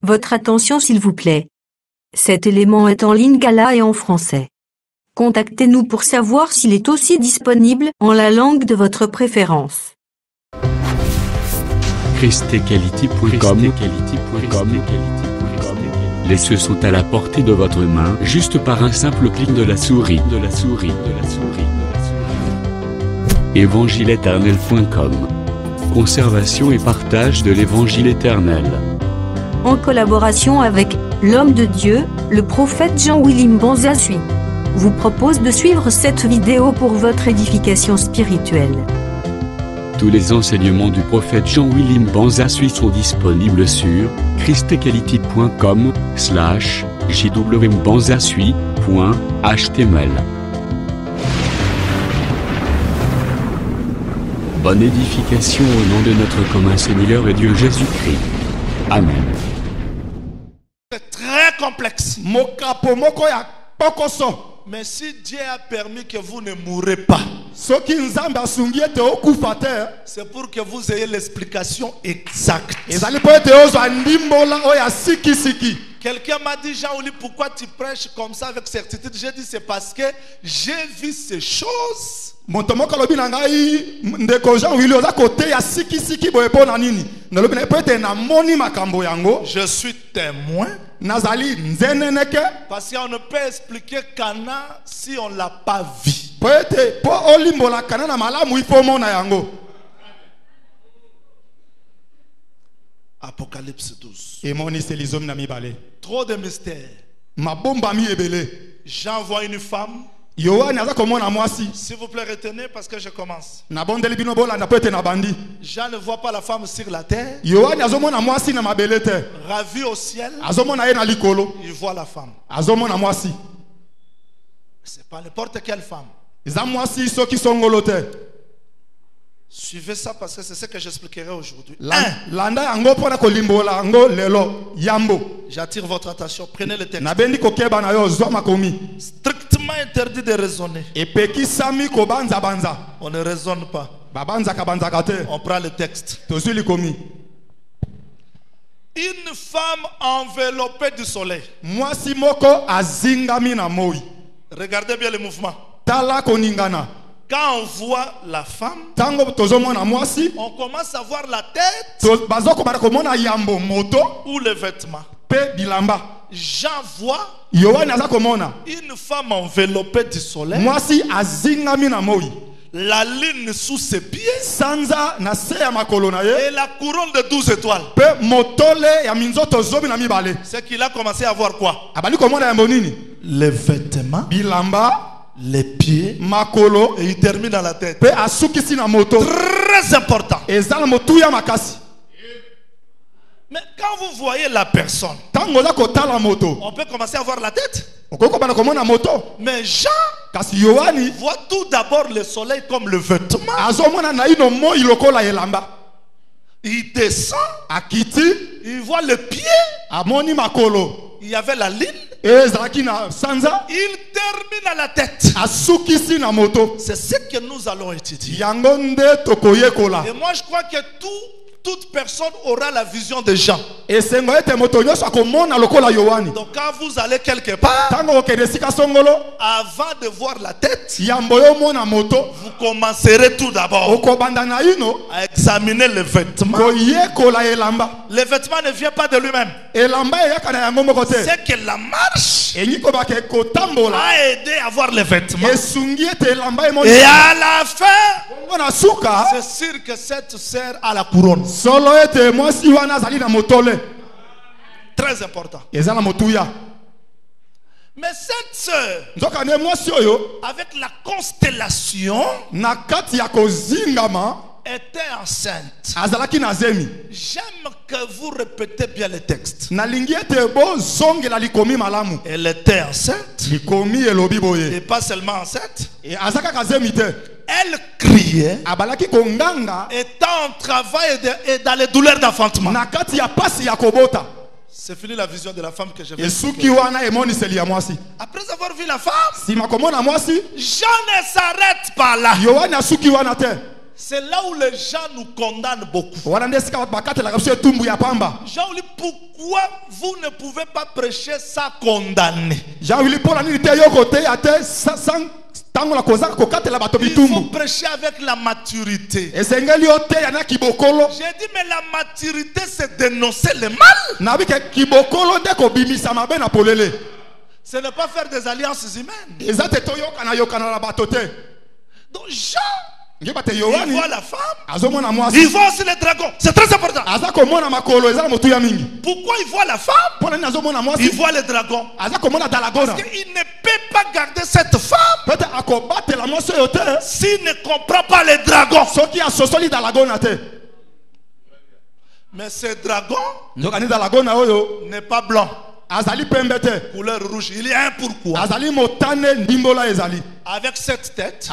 Votre attention s'il vous plaît. Cet élément est en lingala et en français. Contactez-nous pour savoir s'il est aussi disponible en la langue de votre préférence. christequality.com. Les cieux sont à la portée de votre main, juste par un simple clic de la souris. Évangileéternel.com. Conservation et partage de l'évangile éternel. En collaboration avec l'homme de Dieu, le prophète Jean-William Banzasui, vous propose de suivre cette vidéo pour votre édification spirituelle. Tous les enseignements du prophète Jean-William Banzasui sont disponibles sur christequality.com/jwbanzasui.html. Bonne édification au nom de notre commun Seigneur et Dieu Jésus-Christ. Amen. C'est très complexe. Mais si Dieu a permis que vous ne mourrez pas, c'est pour que vous ayez l'explication exacte. Quelqu'un m'a dit, Jean-Oli, pourquoi tu prêches comme ça avec certitude? J'ai dit, c'est parce que j'ai vu ces choses. Je suis témoin. Parce qu'on ne peut expliquer Cana si on ne l'a pas vu. Apocalypse 12. Trop de mystères. Jean voit une femme. S'il vous plaît, retenez parce que je commence. Jean ne voit pas la femme sur la terre. Ravi au ciel. Il voit la femme. C'est pas n'importe quelle femme. Suivez ça parce que c'est ce que j'expliquerai aujourd'hui. J'attire votre attention. Prenez le texte. Strictement interdit de raisonner. On ne raisonne pas. On prend le texte. Une femme enveloppée du soleil. Regardez bien le mouvement. Quand on voit la femme, on commence à voir la tête ou le vêtement. Jean voit une femme enveloppée du soleil, la lune sous ses pieds et la couronne de 12 étoiles. C'est qu'il a commencé à voir quoi? Les vêtements, les pieds, makolo, et il termine dans la tête. Très important. Mais quand vous voyez la personne, on peut commencer à voir la tête. Mais Jean voit tout d'abord le soleil comme le vêtement. Il descend, il voit le pied. Il y avait la ligne. Il termine à la tête. C'est ce que nous allons étudier. Et moi je crois que toute personne aura la vision de Jean. Donc quand vous allez quelque part, avant de voir la tête, vous commencerez tout d'abord à examiner le vêtement. Le vêtement ne vient pas de lui-même. C'est que la marche a aidé à voir le vêtement. Et à la fin, c'est sûr que cette sœur a la couronne. Très important. Mais cette sœur, avec la constellation, était enceinte. J'aime que vous répétez bien le texte. Elle était enceinte. Et pas seulement enceinte. Elle criait, étant en travail et dans les douleurs d'enfantement. C'est fini la vision de la femme que j'ai vue. Après avoir vu la femme, Jean ne s'arrête pas là. C'est là où les gens nous condamnent beaucoup. Jean dit, pourquoi vous ne pouvez pas prêcher sans condamner. Il faut prêcher avec la maturité. J'ai dit, mais la maturité, c'est dénoncer le mal. Ce n'est pas faire des alliances humaines. Donc Jean, il voit la femme, il voit aussi les dragons. C'est très important. Pourquoi il voit la femme? Il voit les dragons. Parce qu'il ne peut pas garder cette femme s'il ne comprend pas les dragons. Mais ce dragon n'est pas blanc. Couleur rouge. Il y a un pourquoi. Avec cette tête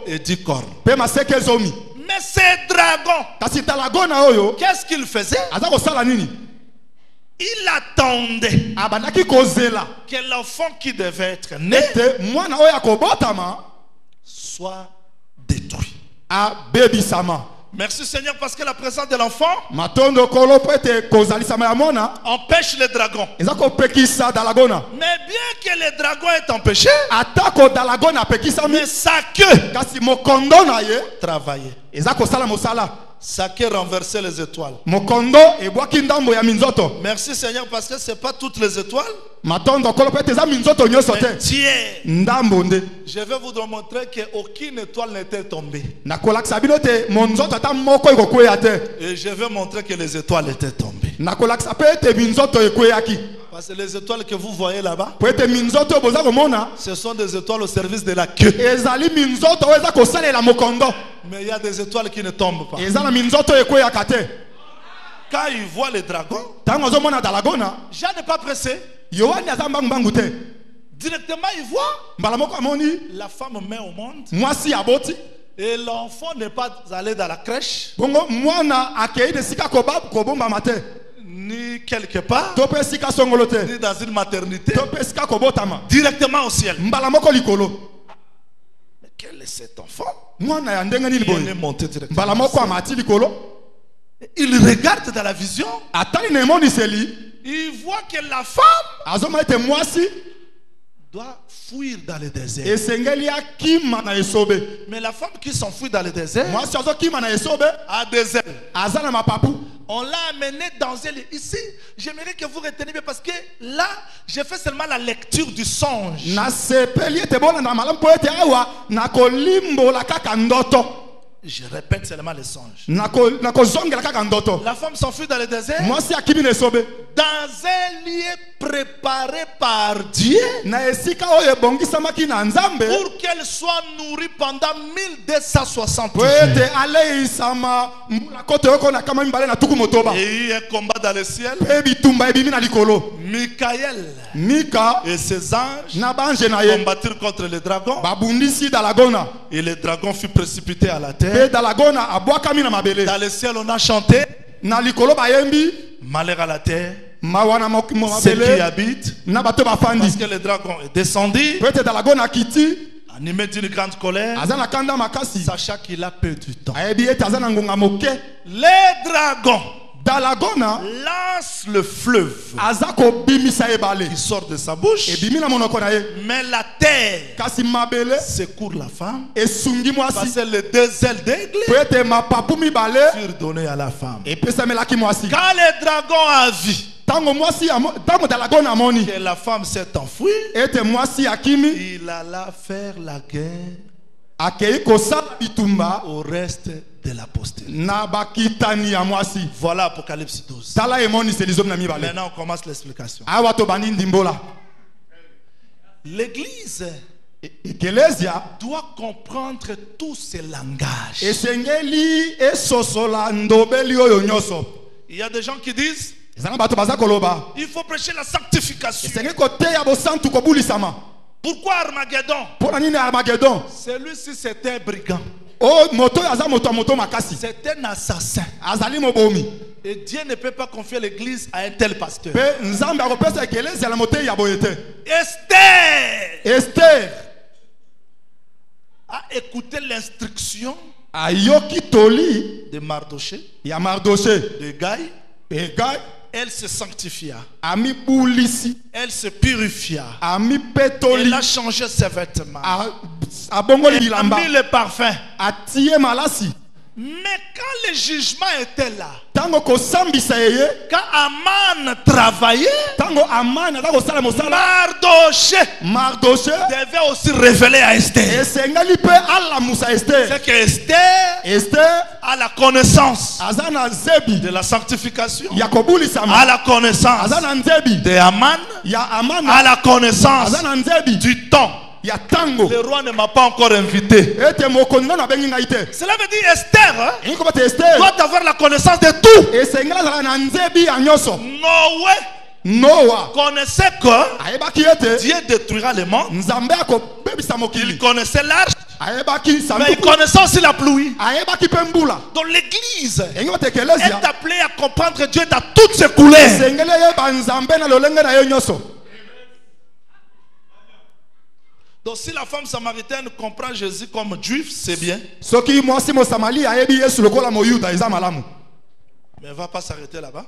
et 10 cornes. Mais ces dragons, qu'est-ce qu'il faisait? Il attendait que l'enfant qui devait être né soit détruit. Merci Seigneur parce que la présence de l'enfant empêche les dragons. Mais bien que les dragons aient empêché, mais sa queue travaillait. Sa queue renversait les étoiles. Merci Seigneur parce que ce n'est pas toutes les étoiles. Mais Dieu, je vais vous montrer qu'aucune étoile n'était tombée. Et je vais montrer que les étoiles étaient tombées. Parce que les étoiles que vous voyez là-bas, ce sont des étoiles au service de la queue. Mais il y a des étoiles qui ne tombent pas. Quand il voit les dragons, Jean n'est pas pressé. Directement il voit la femme met au monde. Et l'enfant n'est pas allé dans la crèche ni quelque part, ni dans une maternité, directement au ciel. Mais quel est cet enfant? Il est monté directement. Il regarde dans la vision. Il voit que la femme doit fuir dans le désert. Mais la femme qui s'enfuit dans le désert a des ailes. On l'a amené dans un lit. Ici, j'aimerais que vous reteniez bien parce que là, j'ai fait seulement la lecture du songe. Je répète seulement les songes. La femme s'enfuit dans le désert. Dans un lieu préparé par Dieu pour qu'elle soit nourrie pendant 1260 jours. Et il y a un combat dans le ciel. Michael et ses anges combattirent contre les dragons. Et le dragon fut précipité à la terre. Dans le ciel on a chanté malheur à la terre, celle qui habite, parce que le dragon est descendu animé d'une grande colère, sachant qu'il a peu de temps. Les dragons lance le fleuve qui sort de sa bouche, mais la terre secourt la femme parce que les 2 ailes d'aigle furent données à la femme. Quand le dragon a vu que la femme s'est enfuie, il alla faire la guerre au reste de la postérité. Voilà Apocalypse 12. Maintenant on commence l'explication. L'église doit comprendre tous ces langages. Il y a des gens qui disent il faut prêcher la sanctification. Pourquoi Armageddon? Celui-ci c'était un brigand. C'est un assassin. Et Dieu ne peut pas confier l'église à un tel pasteur. Esther a écouté l'instruction de Mardoché, de Gaï, Elle se sanctifia. Ami bulisi. Elle se purifia. Ami petoli. Elle a changé ses vêtements. Abongoli Elle a bilamba. mis le parfum. Atie malasi. Mais quand le jugement était là, Tango ko sambisa yeye. quand Aman travaillait, Tango Aman na ko sala mosala. Mardoché devait aussi révéler à Esther. Esengali pe ala musa Esther. C'est que Esther a la connaissance azana zebi de la sanctification. Yakobuli sama. A la connaissance Azana nzebi de Aman. Ya Aman. A la connaissance azana nzebi du temps. Ya tango. Le roi ne m'a pas encore invité. Ete mokonina na bengi ngaite. Cela veut dire Esther, hein, Esther doit avoir la connaissance de tout. Esengala na nzebi ya nyoso. Noah connaissait que Dieu détruira le monde. Il connaissait l'arche, mais il connaissait aussi la pluie. Donc l'église est appelée à comprendre Dieu dans toutes ses couleurs. Donc si la femme samaritaine comprend Jésus comme juif, c'est bien. Mais elle ne va pas s'arrêter là-bas.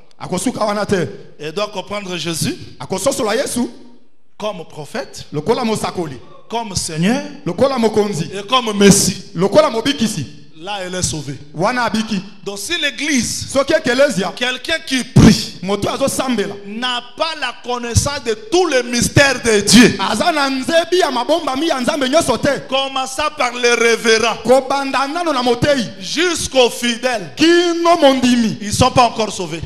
Elle doit comprendre Jésus comme prophète, comme Seigneur et comme Messie. Là, elle est sauvée. Donc si l'église, quelqu'un qui prie, n'a pas la connaissance de tous les mystères de Dieu, commençant par les révérends jusqu'aux fidèles, ils ne sont pas encore sauvés.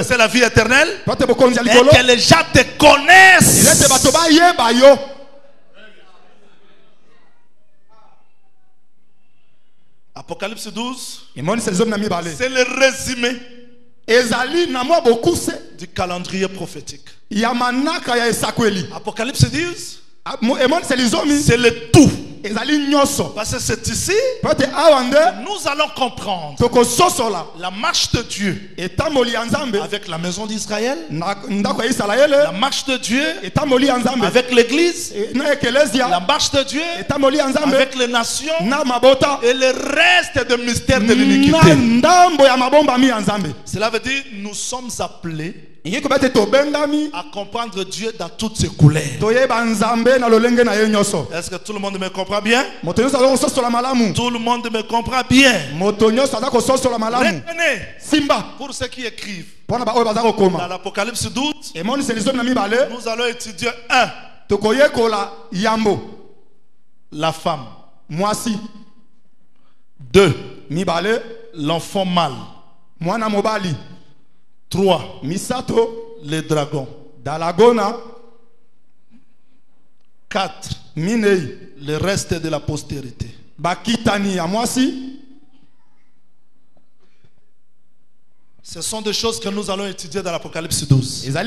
C'est la vie éternelle. Et que les gens te connaissent. Apocalypse 12, c'est le résumé du calendrier prophétique. Apocalypse 10, c'est le tout. Parce que c'est ici que nous allons comprendre la marche de Dieu avec la maison d'Israël, la marche de Dieu avec l'église, la marche de Dieu avec les nations et le reste des mystères de l'iniquité. Cela veut dire que nous sommes appelés à comprendre Dieu dans toutes ses couleurs. Est-ce que tout le monde me comprend bien? Tout le monde me comprend bien. Retenez, pour ceux qui écrivent, dans l'Apocalypse 12, nous allons étudier 1. La femme. 2. L'enfant mâle. 3. Misato, les dragons. Dalagona. 4. Minei, le reste de la postérité. Bakitani ya mwasi. Ce sont des choses que nous allons étudier dans l'Apocalypse 12. Donc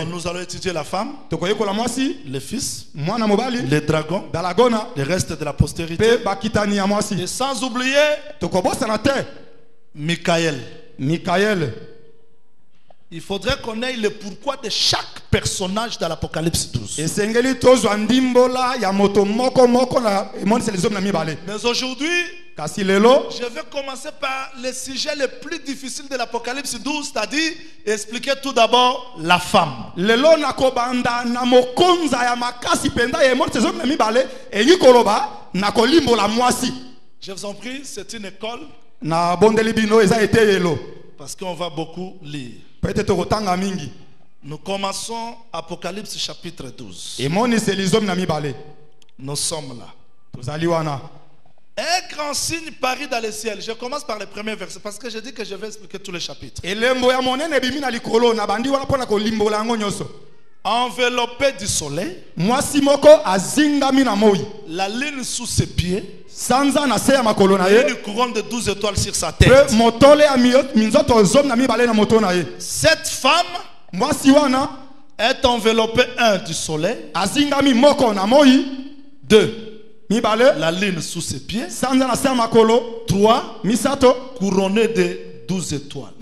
nous allons étudier la femme, le fils, les dragons, le reste de la postérité. Et sans oublier Michael. Il faudrait qu'on ait le pourquoi de chaque personnage dans l'Apocalypse 12. Mais aujourd'hui, je vais commencer par le sujet le plus difficile de l'Apocalypse 12, c'est-à-dire expliquer tout d'abord la femme. Je vous en prie, c'est une école. Parce qu'on va beaucoup lire. Nous commençons Apocalypse chapitre 12. Nous sommes là. Un grand signe parut dans le ciel. Je commence par le premier verset parce que je dis que je vais expliquer tous les chapitres. Enveloppé du soleil, la lune sous ses pieds, une couronne de 12 étoiles sur sa tête. Cette femme est enveloppée, 1, du soleil, 2, la lune sous ses pieds, 3, couronnée de 12 étoiles.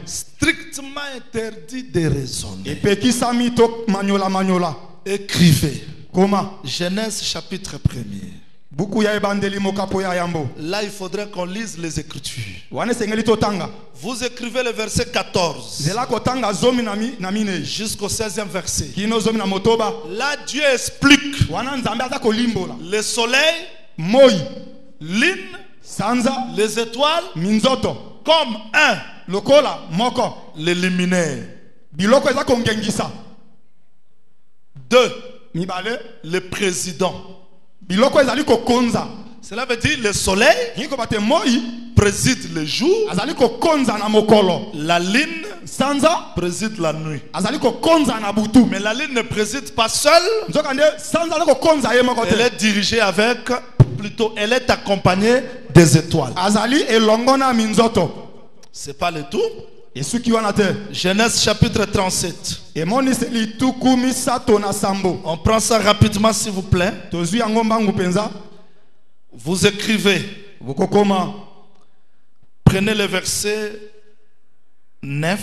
Strictement interdit de raisonner. Écrivez. Genèse chapitre 1er. Là, il faudrait qu'on lise les Écritures. Vous écrivez le verset 14 jusqu'au 16e verset. Là, Dieu explique le soleil, lune, les étoiles comme un, les luminaires. 2, le président. Cela veut dire le soleil préside le jour, la lune préside la nuit. Mais la lune ne préside pas seule. Elle est dirigée avec, plutôt elle est accompagnée des étoiles. C'est pas le tout. Genèse chapitre 37. On prend ça rapidement s'il vous plaît. Vous écrivez. Prenez le verset 9.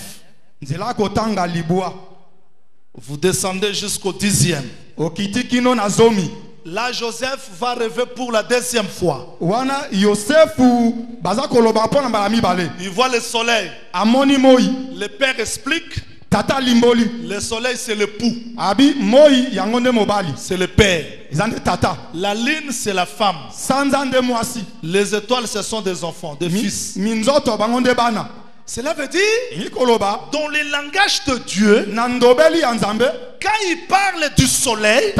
Vous descendez jusqu'au 10e. Là, Joseph va rêver pour la 2e fois. Il voit le soleil. Le père explique. Le soleil, c'est le pou. C'est le père. La lune, c'est la femme. Les étoiles, ce sont des enfants, des fils. Cela veut dire, dans le langage de Dieu, quand il parle du soleil,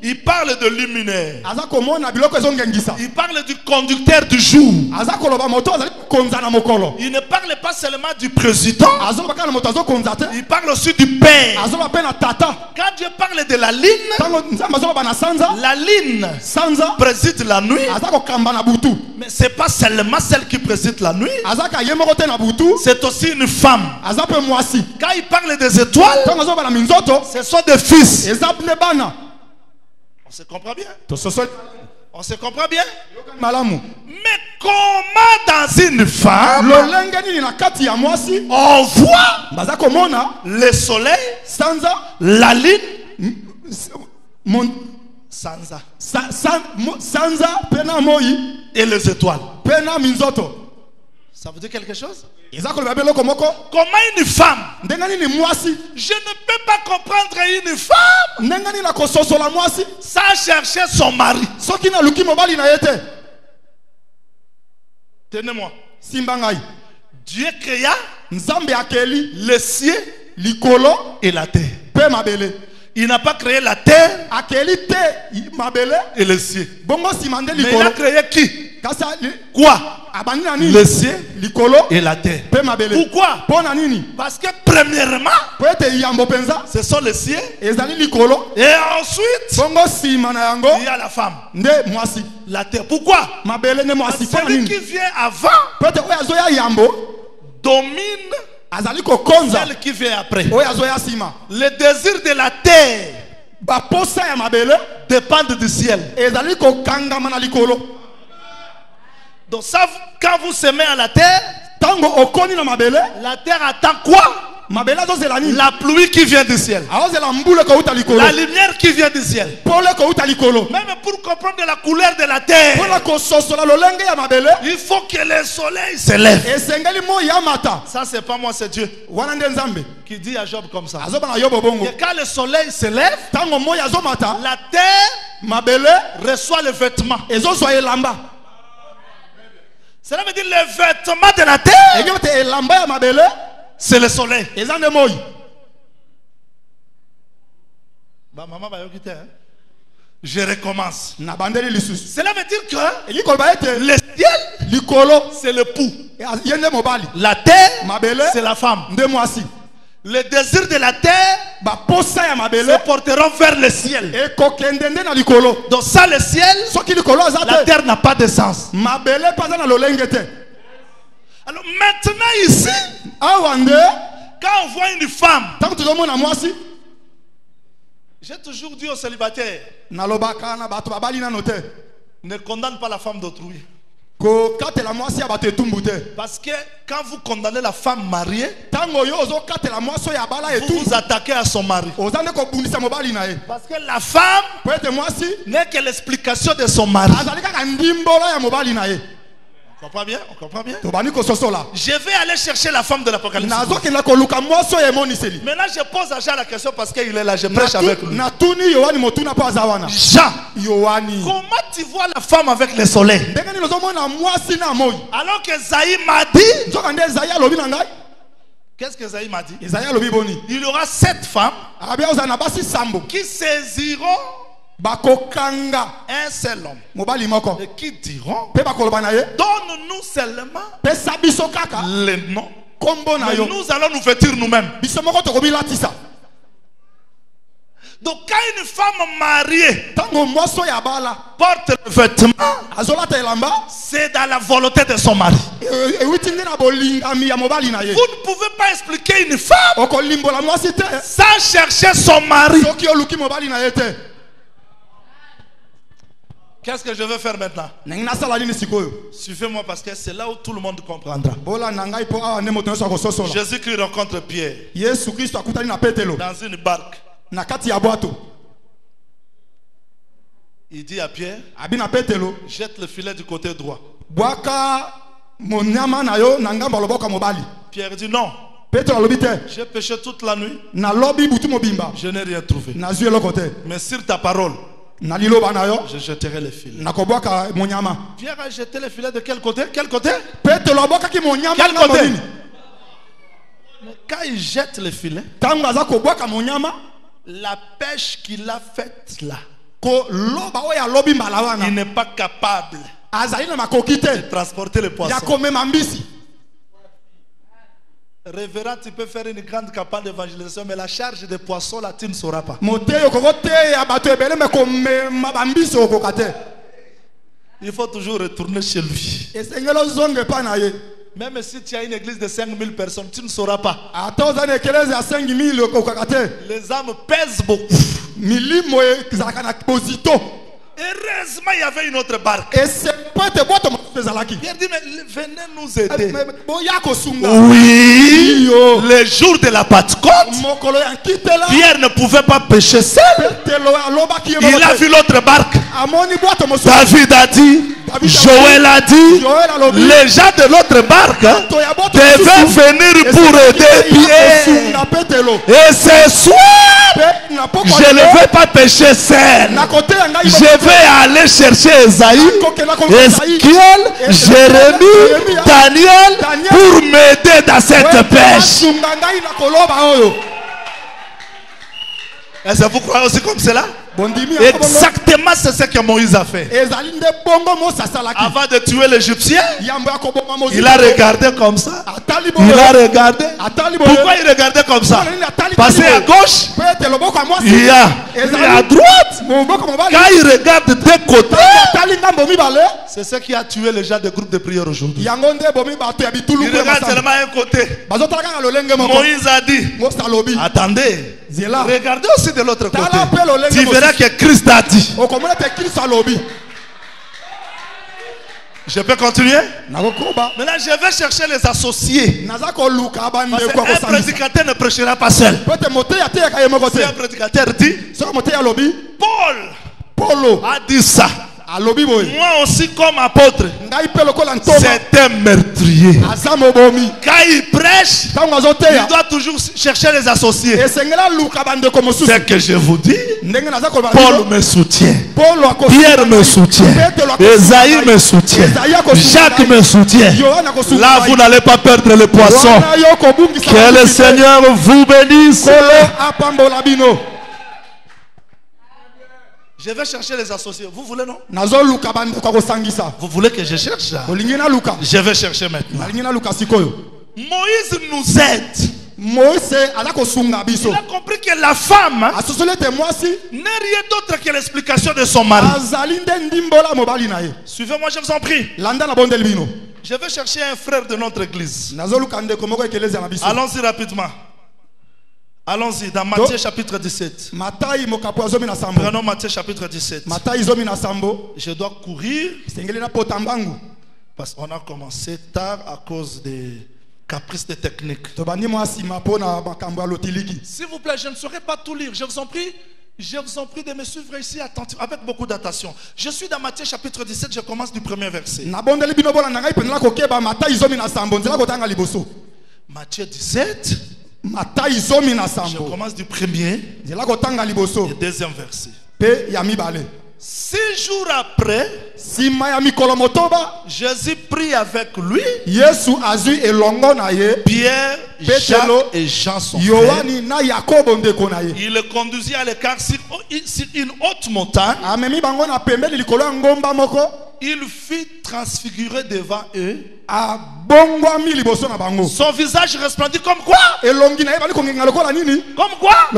il parle de luminaire. Il parle du conducteur du jour. Il ne parle pas seulement du président. Il parle aussi du père. Quand Dieu parle de la lune préside la nuit. Mais ce n'est pas seulement celle qui préside la nuit. C'est aussi une femme. Quand il parle des étoiles, ce sont des fils. On se comprend bien? On se comprend bien? Mais comment dans une femme on voit le soleil, la lune, et les étoiles? Ça vous dit quelque chose? Comment une femme? Je ne peux pas comprendre une femme sans chercher son mari. Tenez-moi. Dieu créa le ciel et la terre. Il n'a pas créé la terre et le ciel. Mais il a créé qui? Quoi? Le ciel et la terre. Pourquoi? Parce que premièrement, ce sont les cieux. Et ensuite, il y a la femme. La terre. Pourquoi? Parce que celui qui vient avant domine celle qui vient après. Le désir de la terre dépend du ciel. Donc ça, quand vous semez à la terre, la terre attend quoi? La pluie qui vient du ciel. La lumière qui vient du ciel. Même pour comprendre la couleur de la terre, il faut que le soleil se lève. Ça c'est pas moi, c'est Dieu qui dit à Job comme ça. Et quand le soleil se lève, la terre reçoit le vêtement. Cela veut dire le vêtement de la terre, c'est le soleil. Je recommence. Cela veut dire que le ciel, c'est le pou. La terre, c'est la femme. Le désir de la terre se porteront vers le ciel. Donc ça, le ciel, la terre n'a pas de sens. Alors maintenant ici, quand on voit une femme, j'ai toujours dit aux célibataires, ne condamne pas la femme d'autrui. Parce que quand vous condamnez la femme mariée, vous vous attaquez à son mari. Parce que la femme n'est que l'explication de son mari. On comprend bien? On comprend bien? Je vais aller chercher la femme de l'Apocalypse. Maintenant je pose à Jean la question parce qu'il est là, je prêche avec lui. Jean, comment tu vois la femme avec le soleil? Alors que Zaï m'a dit, qu'est-ce que Zaï m'a dit? Il y aura 7 femmes qui saisiront un seul homme et qui diront, donne-nous seulement les noms, mais nous allons nous vêtir nous-mêmes. Donc quand une femme mariée porte le vêtement, c'est dans la volonté de son mari. Vous ne pouvez pas expliquer une femme sans chercher son mari. Qu'est-ce que je vais faire maintenant? Suivez-moi parce que c'est là où tout le monde comprendra. Jésus-Christ rencontre Pierre dans une barque. Il dit à Pierre, jette le filet du côté droit. Pierre dit non. J'ai péché toute la nuit. Je n'ai rien trouvé. Mais sur ta parole, je jeterai le filet. Pierre a jeté le filet de quel côté? Quel côté? Quel côté? Mais quand il jette le filet, la pêche qu'il a faite là, il n'est pas capable de transporter le poisson. Révérend, tu peux faire une grande campagne d'évangélisation, mais la charge des poissons là, tu ne sauras pas. Il faut toujours retourner chez lui. Même si tu as une église de 5000 personnes, tu ne sauras pas. Les âmes pèsent beaucoup. Heureusement, il y avait une autre barque. Pierre dit, mais venez nous aider. Oui, le jour de la Pentecôte, Pierre ne pouvait pas pêcher seul. Il a vu l'autre barque. David a dit, Joël a dit, les gens de l'autre barque devaient venir pour aider Pierre. Et ce soir, je ne vais pas pêcher seul. Je vais aller chercher Esaïe, Ezekiel, Jérémie, Daniel pour m'aider dans cette pêche. Est-ce que vous croyez aussi comme cela? Exactement, c'est ce que Moïse a fait. Avant de tuer l'Égyptien, il a regardé comme ça. Il a regardé. Pourquoi il regardait comme ça? Parce qu'à gauche, il y a à droite. Quand il regarde des côtés, c'est ce qui a tué les gens des groupes de prière aujourd'hui. Il regarde seulement un côté. Moïse a dit, attendez, regardez aussi de l'autre côté. Tu verras que Christ a dit. Je peux continuer? Maintenant, je vais chercher les associés. Parce qu'un prédicateur ne prêchera pas seul. Si un prédicateur dit, Paul a dit ça. Moi aussi comme apôtre, c'est un meurtrier. Quand il prêche, il doit toujours chercher les associés. C'est que je vous dis, Paul me soutient, Pierre me soutient, Esaïe me soutient, Jacques me soutient. Là vous n'allez pas perdre le poisson. Que le Seigneur vous bénisse. Je vais chercher les associés. Vous voulez, non? Vous voulez que je cherche ça? Je vais chercher maintenant. Moïse nous aide. Il a compris que la femme n'est rien d'autre que l'explication de son mari. Suivez-moi, je vous en prie. Je vais chercher un frère de notre église. Allons-y rapidement. Allons-y dans Matthieu chapitre 17. Prenons Matthieu chapitre 17. Je dois courir. Parce qu'on a commencé tard à cause des caprices de technique. S'il vous plaît, je ne saurais pas tout lire. Je vous en prie de me suivre ici attentivement, avec beaucoup d'attention. Je suis dans Matthieu chapitre 17, je commence du premier verset. Matthieu 17, je commence du premier et deuxième verset. 6 jours après, Jésus prit avec lui Pierre, Jacques et Jean son frère. Il le conduisit à l'écart sur une haute montagne. Il fit transfigurer devant eux. Son visage resplendit comme quoi? Comme quoi?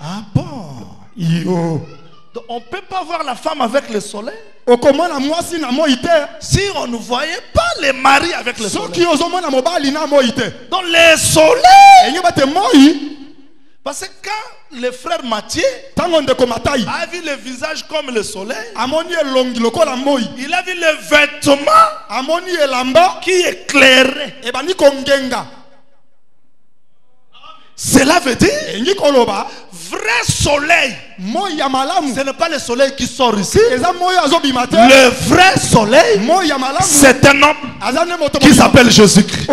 Ah bon? Donc, on ne peut pas voir la femme avec le soleil. Si on ne voyait pas les maris avec le soleil. Donc le soleil. Parce que quand le frère Matthieu a vu le visage comme le soleil, il a vu le vêtement qui éclairait. Cela veut dire vrai soleil. Ce n'est pas le soleil qui sort ici. Le vrai soleil, c'est un homme qui s'appelle Jésus-Christ.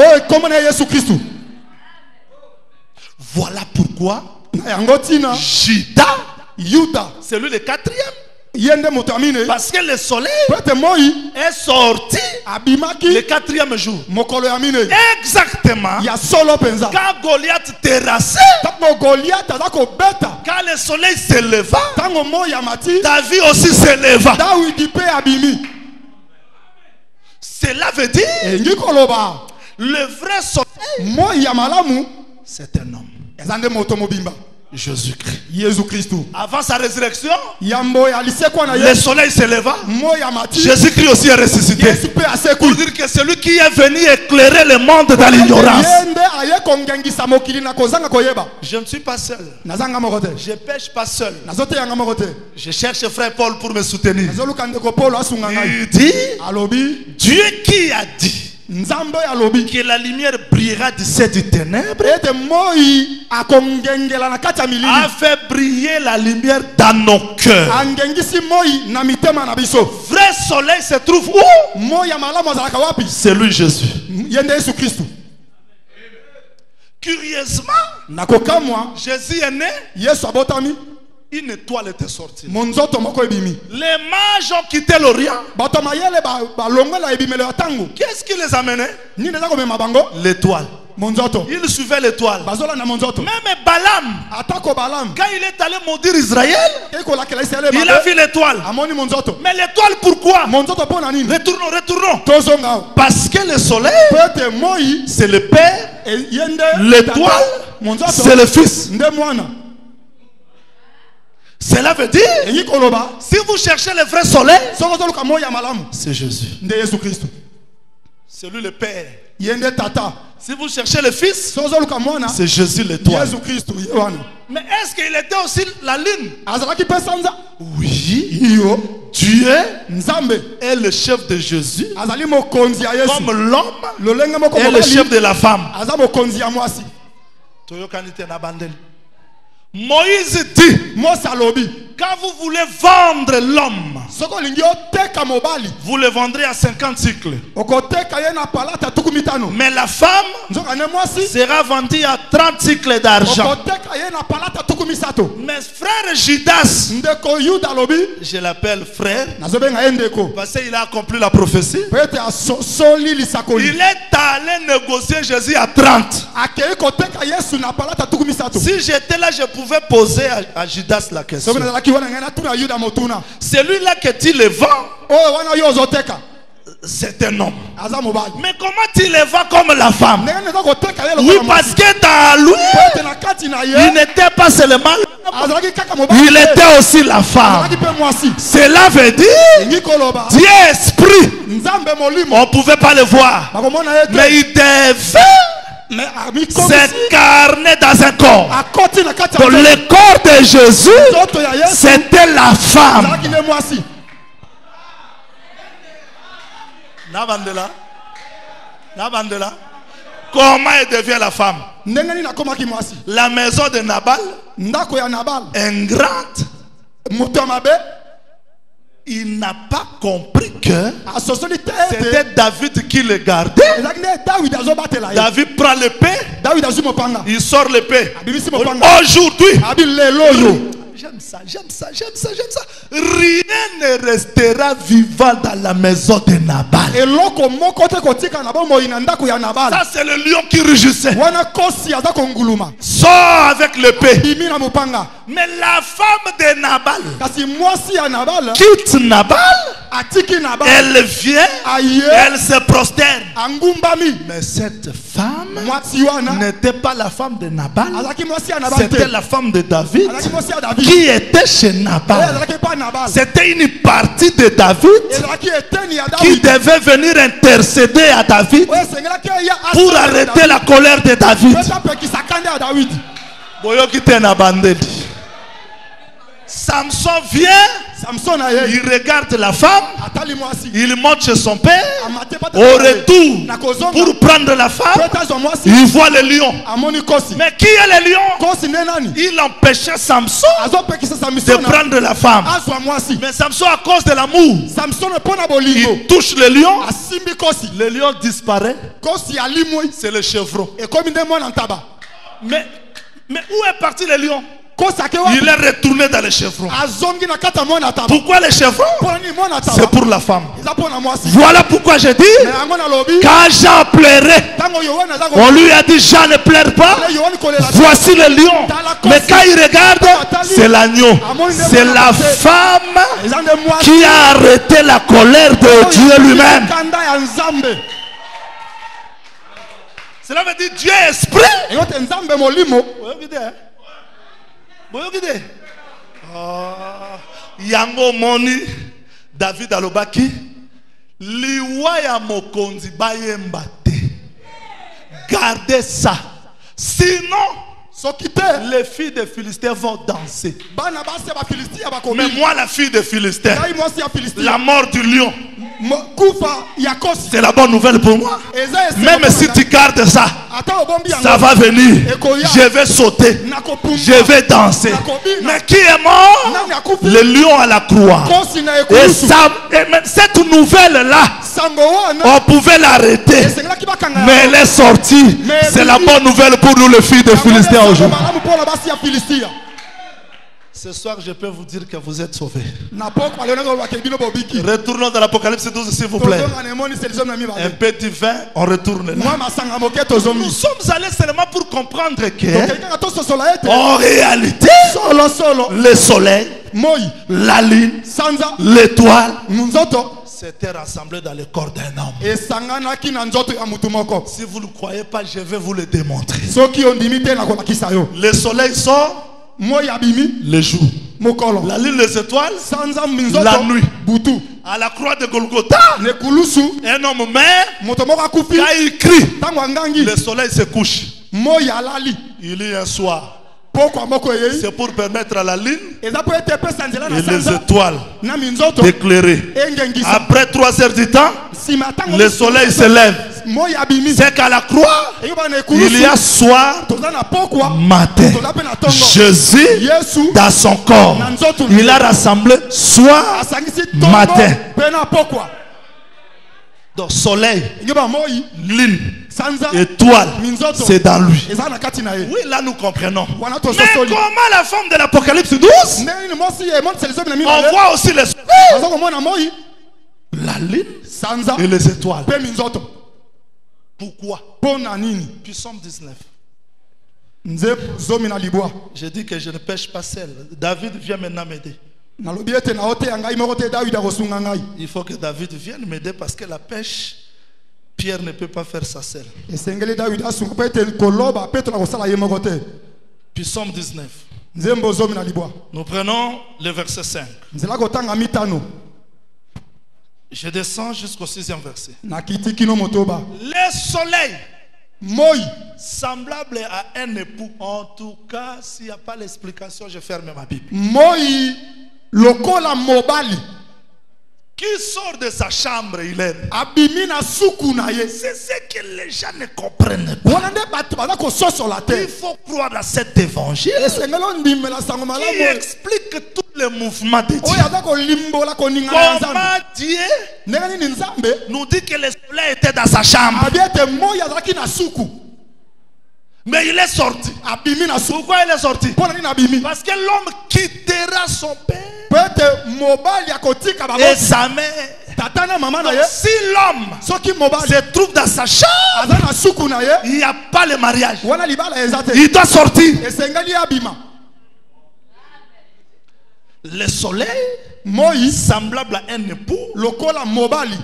Voilà pourquoi Judas, c'est lui le quatrième. Parce que le soleil est sorti le quatrième jour. Exactement. Quand Goliath terrassait, quand le soleil se leva, David aussi se leva. Cela veut dire le vrai soleil, c'est un homme. Jésus-Christ. Avant sa résurrection, le soleil se leva. Jésus-Christ aussi est ressuscité. Pour dire que c'est lui qui est venu éclairer le monde dans l'ignorance. Je ne suis pas seul. Je pêche pas seul. Je cherche frère Paul pour me soutenir. Il dit, Dieu qui a dit que la lumière brillera du sein du ténèbre a fait briller la lumière dans nos cœurs. Vrai soleil se trouve où? C'est lui Jésus. Curieusement, Jésus est né. Une étoile était sortie. Les mages ont quitté l'Orient. Qu'est-ce qui les amenait? L'étoile. Il suivait l'étoile. Même Balaam, quand il est allé maudire Israël, il a vu l'étoile. Mais l'étoile pourquoi? Retournons. Parce que le soleil, c'est le Père. L'étoile, c'est le Fils. Cela veut dire, si vous cherchez le vrai soleil, c'est Jésus. C'est lui le Père. Si vous cherchez le Fils, c'est Jésus l'étoile. Mais est-ce qu'il était aussi la lune? Oui. Dieu est le chef de Jésus, comme l'homme est le chef de la femme. Moïse dit, quand vous voulez vendre l'homme, vous le vendrez à 50 cycles. Mais la femme sera vendue à 30 cycles d'argent. Mais frère Judas, je l'appelle frère parce qu'il a accompli la prophétie. Il est allé négocier Jésus à 30. Si j'étais là, je pouvais poser à Judas la question. Celui-là que tu le vends, c'est un homme. Mais comment tu le vends comme la femme? Oui, parce que dans lui, il n'était pas seulement l'homme, il était aussi la femme. Cela veut dire, Dieu est esprit. On ne pouvait pas le voir, mais il devait s'incarner dans un corps. Dans le corps de Jésus, c'était la femme. Nabandela. Comment elle devient la femme? La maison de Nabal, ingrate, il n'a pas compris que c'était David qui le gardait. David prend l'épée, il sort l'épée. Aujourd'hui, j'aime ça. Rien ne restera vivant dans la maison de Nabal. Ça, c'est le lion qui rugissait. Sort avec l'épée. Mais la femme de Nabal quitte Nabal. Elle vient, elle se prosterne. Mais cette femme n'était pas la femme de Nabal. C'était la femme de David qui était chez Nabal. C'était une partie de David qui devait venir intercéder à David pour arrêter la colère de David. Samson vient, il regarde la femme, il monte chez son père. Au retour, pour prendre la femme, il voit le lion. Mais qui est le lion? Il empêchait Samson de prendre la femme. Mais Samson, à cause de l'amour, il touche le lion. Le lion disparaît. C'est le chevreau. Mais où est parti le lion? Il est retourné dans les chevrons. Pourquoi les chevrons? C'est pour la femme. Voilà pourquoi je dis, quand Jean pleurait, on lui a dit: Jean, ne pleure pas, voici le lion. Mais quand il regarde, c'est l'agneau. C'est la femme qui a arrêté la colère de Dieu lui-même. Cela veut dire Dieu est esprit. Yango moni David alobaki liwa ya mokonzi bayemba te. Gardez ça, sinon les filles des Philistins vont danser. Mais moi, la fille des Philistins, la mort du lion, c'est la bonne nouvelle pour moi. Même si tu gardes ça, ça va venir. Je vais sauter, je vais danser. Mais qui est mort? Le lion à la croix. Et cette nouvelle-là, on pouvait l'arrêter, mais elle est sortie. C'est la bonne nouvelle pour nous, les filles des Philistins, aujourd'hui. Ce soir, je peux vous dire que vous êtes sauvés. Retournons dans l'Apocalypse 12, s'il vous plaît. Un petit vin, on retourne là. Nous sommes allés seulement pour comprendre que, en réalité, le soleil, la lune, l'étoile, s'étaient rassemblés dans le corps d'un homme. Si vous ne croyez pas, je vais vous le démontrer. Le soleil sort le jour, la lune, les étoiles la nuit. À la croix de Golgotha, un homme meurt. Quand il crie, le soleil se couche. Il y a un soir. C'est pour permettre à la lune et les étoiles d'éclairer. Après 3 heures du temps, le soleil se lève. C'est qu'à la croix, il y a soir, matin. Jésus, dans son corps, il a rassemblé soir, matin. Donc soleil, lune, étoile, c'est dans lui. Oui, là nous comprenons. Mais comment la femme de l'Apocalypse 12, on voit aussi le soleil, la lune et les étoiles. Pourquoi? Psaume 19. Je dis que je ne pêche pas seul. David vient maintenant m'aider. Il faut que David vienne m'aider parce que la pêche, Pierre ne peut pas faire ça seul. Psaume 19. Nous prenons le verset 5. Je descends jusqu'au 6e verset. Le soleil, semblable à un époux. En tout cas, s'il n'y a pas l'explication, je ferme ma Bible. qui sort de sa chambre, il est. C'est ce que les gens ne comprennent pas. Il faut croire à cet évangile qui explique tous les mouvements de Dieu. Comment Dieu nous dit que le soleil était dans sa chambre, mais il est sorti. Pourquoi il est sorti? Parce que l'homme quittera son père et sa mère. Donc, si l'homme se trouve dans sa chambre, il n'y a pas le mariage. Il doit sortir. Le soleil, semblable à un époux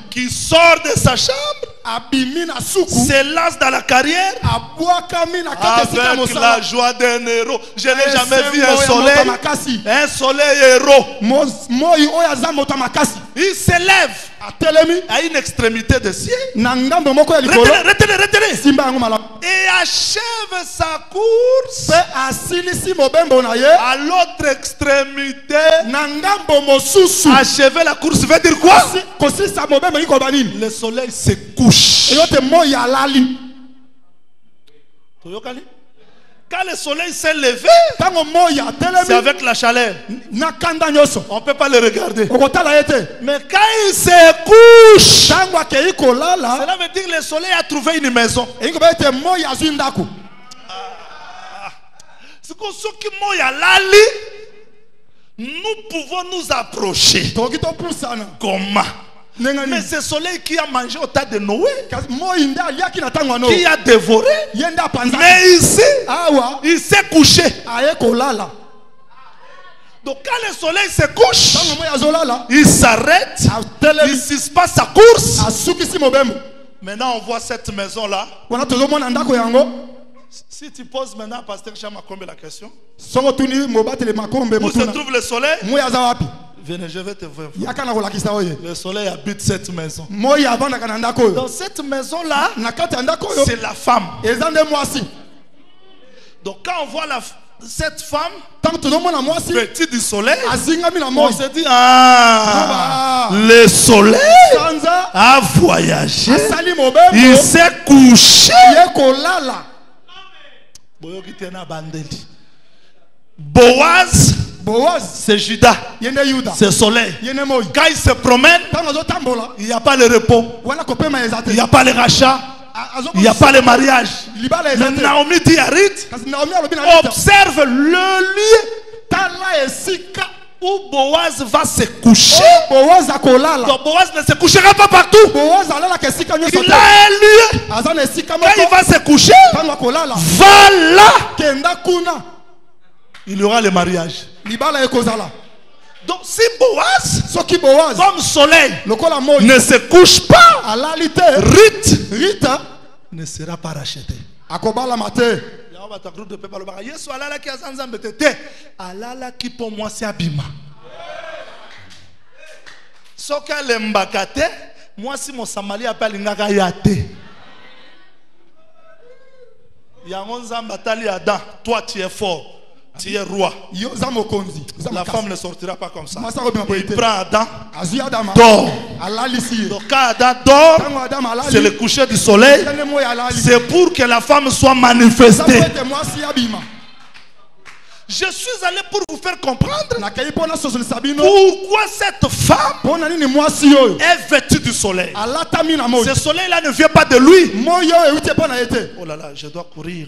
qui sort de sa chambre, se lance dans la carrière avec la joie d'un héros. Je n'ai jamais vu un soleil héros. Il s'élève à une extrémité de ciel. Retenez. Et achève sa course à l'autre extrémité. Achever la course veut dire quoi? Le soleil se couche. Quand le soleil s'est levé, c'est avec la chaleur. On ne peut pas le regarder. Mais quand il se couche, cela veut dire que le soleil a trouvé une maison. C'est comme ça que nous pouvons nous approcher. Comment? Mais ce soleil qui a mangé au tas de Noé, qui a dévoré, mais ici, il s'est couché. Donc quand le soleil se couche, il s'arrête, il suspend sa course. Maintenant on voit cette maison là. Si tu poses maintenant à Pasteur Chama Kombe la question, où se trouve le soleil? Venez, je vais te voir. Le soleil habite cette maison. Dans cette maison-là, c'est la femme. Donc quand on voit cette femme vêtue du soleil, on se dit, le soleil a voyagé, il s'est couché. Boaz, c'est Judas, c'est soleil. Quand il se promène, il n'y a pas le repos, il n'y a pas le rachat, il n'y a pas le mariage. Mais Naomi dit à Ruth, observe le lieu où Boaz va se coucher. Donc Boaz ne se couchera pas partout. Il a un lieu. Quand il va se coucher, va là. Il y aura le mariage. Donc si Boaz, comme soleil, ne se couche pas, Ruth ne sera pas rachetée. Alala qui pour moi c'est abima. Soka lembakate, moi si mon Samali appelle ngaka yate. Yangonza batali Adam, toi tu es fort. Tu es roi. La femme ne sortira pas comme ça. Il prend Adam, dort. Donc quand Adam dort, c'est le coucher du soleil. C'est pour que la femme soit manifestée. Je suis allé pour vous faire comprendre pourquoi cette femme est vêtue du soleil. Ce soleil-là ne vient pas de lui. Oh là là, je dois courir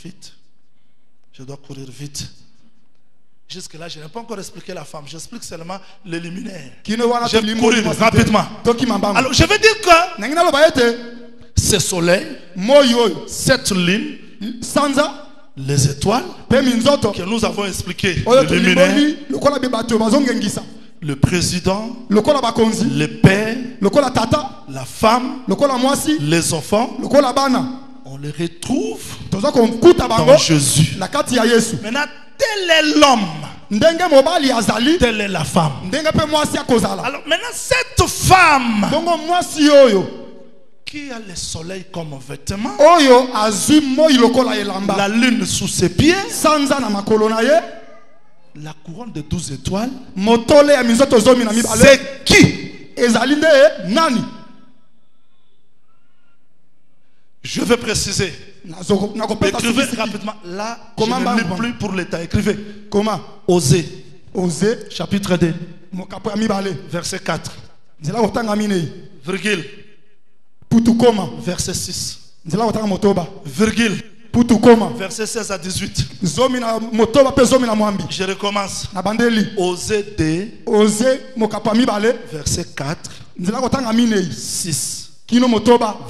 vite. Je dois courir vite. Jusque là, je n'ai pas encore expliqué la femme. J'explique seulement le luminaire. Je vais courir rapidement. Alors, je veux dire que ce soleil, cette lune, les étoiles que nous avons expliqué, le luminaire, le président, le père, la femme, les enfants, on les retrouve dans Jésus. Maintenant, tel est l'homme, telle est la femme. Alors maintenant, cette femme qui a le soleil comme vêtement, la lune sous ses pieds, la couronne de 12 étoiles, c'est qui? ezali nani. Je vais préciser. Écrivez rapidement. Là, je ne lis plus pour l'État. Écrivez. Comment? Osée. Osée. Chapitre 2. Verset 4. Virgule. Verset 6. Virgule. Verset 16 à 18. Je recommence. Osée 2. Verset 4. 6.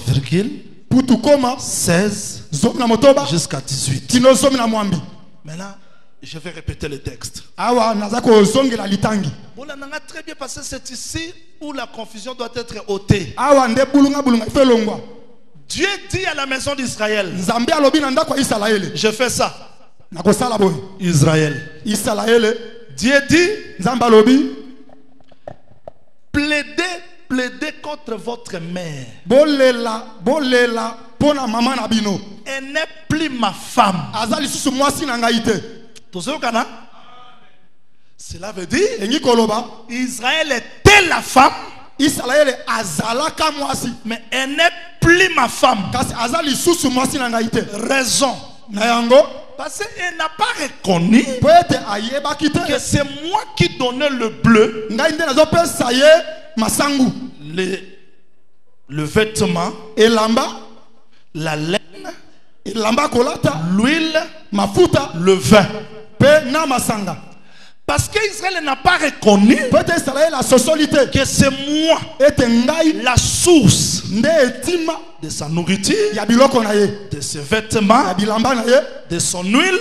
Virgule. 16 jusqu'à 18. Maintenant, je vais répéter le texte. Bon, on a très bien passé, c'est ici où la confusion doit être ôtée. Dieu dit à la maison d'Israël, je fais ça. Israël. Dieu dit, plaidez contre votre mère. Elle n'est plus ma femme. Cela veut dire Israël était la femme, mais elle n'est plus ma femme. Raison. Parce qu'elle n'a pas reconnu que c'est moi qui donnais le bleu, le vêtement, la laine, l'huile, le vin. Parce qu'Israël n'a pas reconnu que c'est moi la source de sa nourriture, de ses vêtements, de son huile.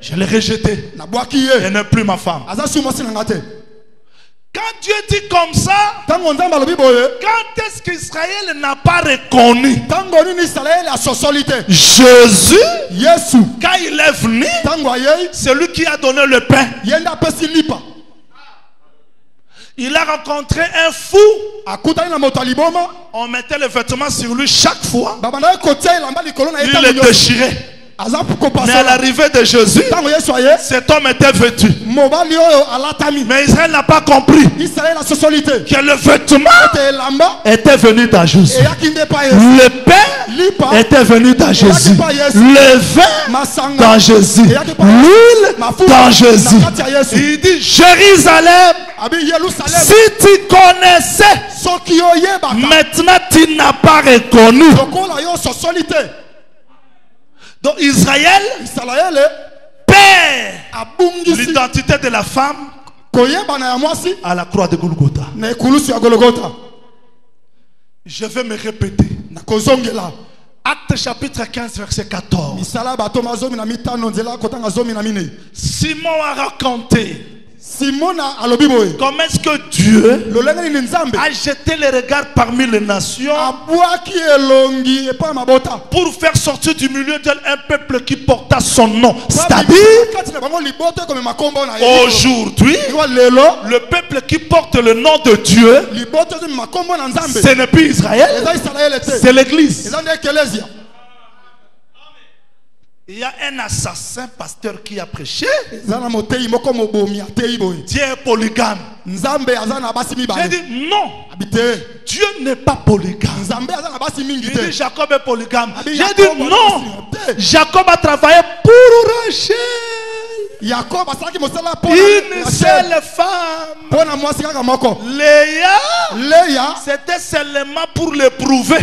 Je l'ai rejeté. Elle n'est plus ma femme. Quand Dieu dit comme ça, quand est-ce qu'Israël n'a pas reconnu Jésus, quand il est venu, c'est lui qui a donné le pain. Il a rencontré un fou. On mettait le vêtement sur lui chaque fois. Il le déchirait. Mais à l'arrivée de Jésus, cet homme était vêtu. Mais Israël n'a pas compris que le vêtement était venu dans Jésus. Le pain était venu dans Jésus. Le vin dans Jésus. L'huile dans Jésus. Il dit, Jérusalem, si tu connaissais, maintenant tu n'as pas reconnu. Donc Israël perd l'identité de la femme à la croix de Golgotha. Je vais me répéter. Acte chapitre 15 verset 14. Simon a raconté comment est-ce que Dieu a jeté les regards parmi les nations pour faire sortir du milieu d'elle un peuple qui porta son nom. C'est-à-dire, aujourd'hui, le peuple qui porte le nom de Dieu, ce n'est plus Israël, c'est l'Église. Il y a un assassin pasteur qui a prêché. Dieu est polygame. J'ai dit non. Dieu n'est pas polygame. Il dit Jacob est polygame. J'ai dit non. Jacob a travaillé pour Rachel. Une seule femme. Léa, c'était seulement pour l'éprouver.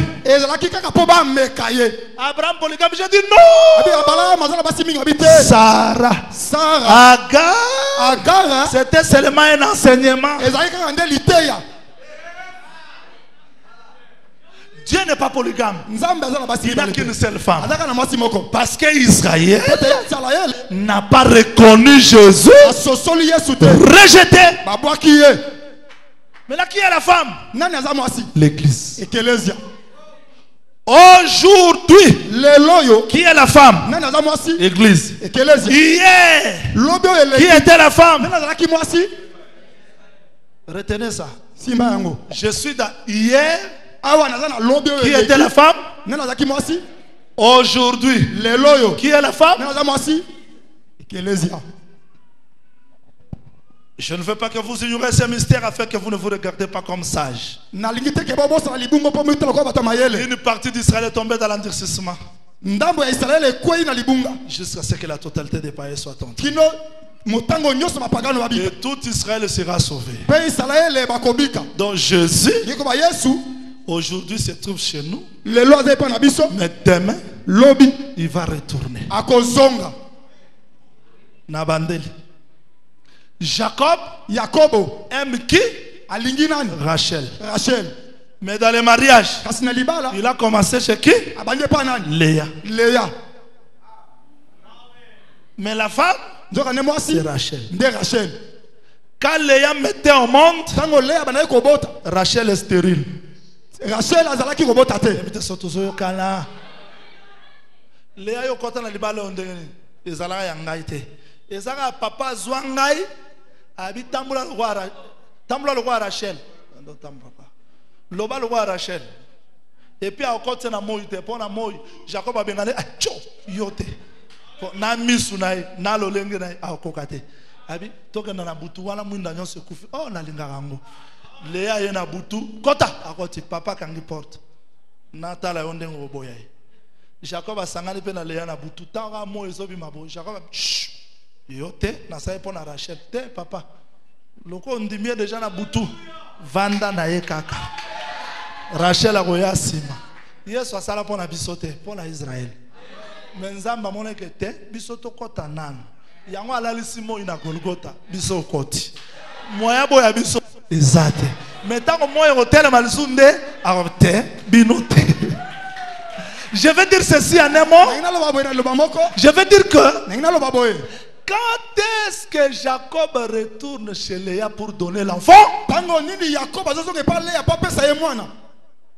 Abraham polygame, j'ai dit non. Sarah, Agar, c'était seulement un enseignement. Dieu n'est pas polygame. Il n'a qu'une seule femme. Parce qu'Israël n'a pas reconnu Jésus, rejeté. Mais là, qui est la femme? L'Église. Aujourd'hui, qui est la femme? L'église. Hier, qui était la femme? Retenez ça. Je suis dans hier. Qui était la femme? Aujourd'hui, qui est la femme? Je ne veux pas que vous ignorez ces mystères afin que vous ne vous regardez pas comme sages. Une partie d'Israël est tombée dans l'endurcissement. Jusqu'à ce que la totalité des païens soit tombée. Et tout Israël sera sauvé. Donc Jésus, aujourd'hui, se trouve chez nous. Mais demain, il va retourner. Nabandeli. Jacob aime qui? Rachel. Mais dans le mariage, il a commencé chez qui? Léa. Mais la femme, c'est Rachel. Quand Léa mettait au monde, Rachel est stérile. Léa yo kota na libala ondengeni ezalaka ya ngai te ezaka papa zwa ngai abi tambula lokwa Rachel ndo tam papa loba lokwa Rachel et puis akote na moyi te pona moyi Jacob abengane acho yote na misu nai na lolenge nai akoka te abi tokenda na butu wana mwinda nyonso kufi oh na lingaka ngo Léa ye na butu kota akoti papa kangi porte na tala yo ndengo boya Jacob a sangani pe na Léa na butu tanga mo ezobi mabo Jacob yo te na sai pona Rachel te papa loko ndimie deja na butu vanda na ye kaka Rachel akoya sima Yesu asala pona bisote pona Israël menzamba mona ke te bisoto kota nana yango alalisi mo ina Golgotha biso koti moya boya biso ezate metango moya hotel malisunde arote binote. Je vais dire ceci en un mot. Je vais dire que quand est-ce que Jacob retourne chez Léa pour donner l'enfant?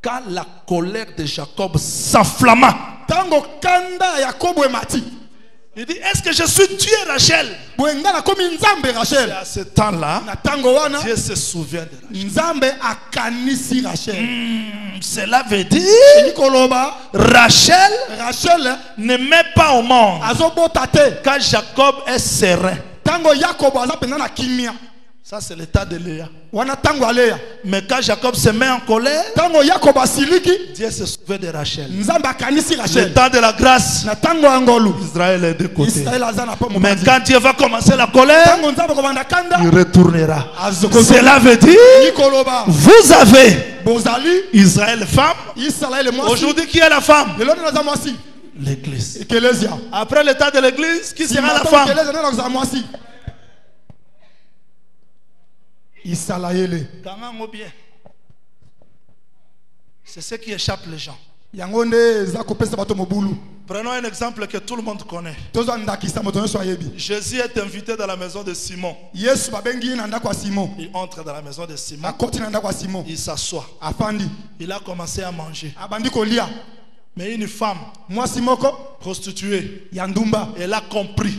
Quand la colère de Jacob s'enflamma. Il dit, est-ce que je suis tué, Rachel? Et à ce temps-là, Dieu se souvient de Rachel. Cela veut dire Rachel ne met pas au monde quand Jacob est serein. Ça c'est l'état de Léa. Mais quand Jacob se met en colère, Dieu se souvient de Rachel. Le temps de la grâce, Israël est de côté. Mais quand Dieu va commencer la colère, il retournera. Cela veut dire, vous avez Israël femme. Aujourd'hui, qui est la femme? L'église. Après l'état de l'église, qui sera la femme? C'est ce qui échappe les gens. Prenons un exemple que tout le monde connaît. Jésus est invité dans la maison de Simon. Il entre dans la maison de Simon. Il s'assoit. Il a commencé à manger. Mais une femme prostituée, elle a compris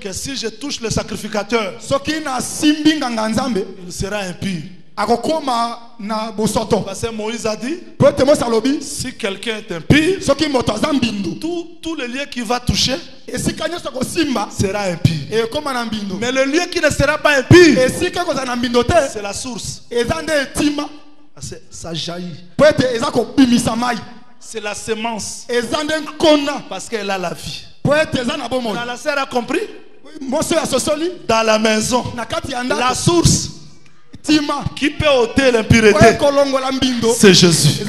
que si je touche le sacrificateur, il sera impur. Parce que Moïse a dit, si quelqu'un est impur, tout le lieu qu'il va toucher sera impur. Mais le lieu qui ne sera pas impur, c'est la source. Ça jaillit. C'est la semence. Parce qu'elle a la vie. La sœur a compris. Dans la maison, la source qui peut ôter l'impureté, c'est Jésus.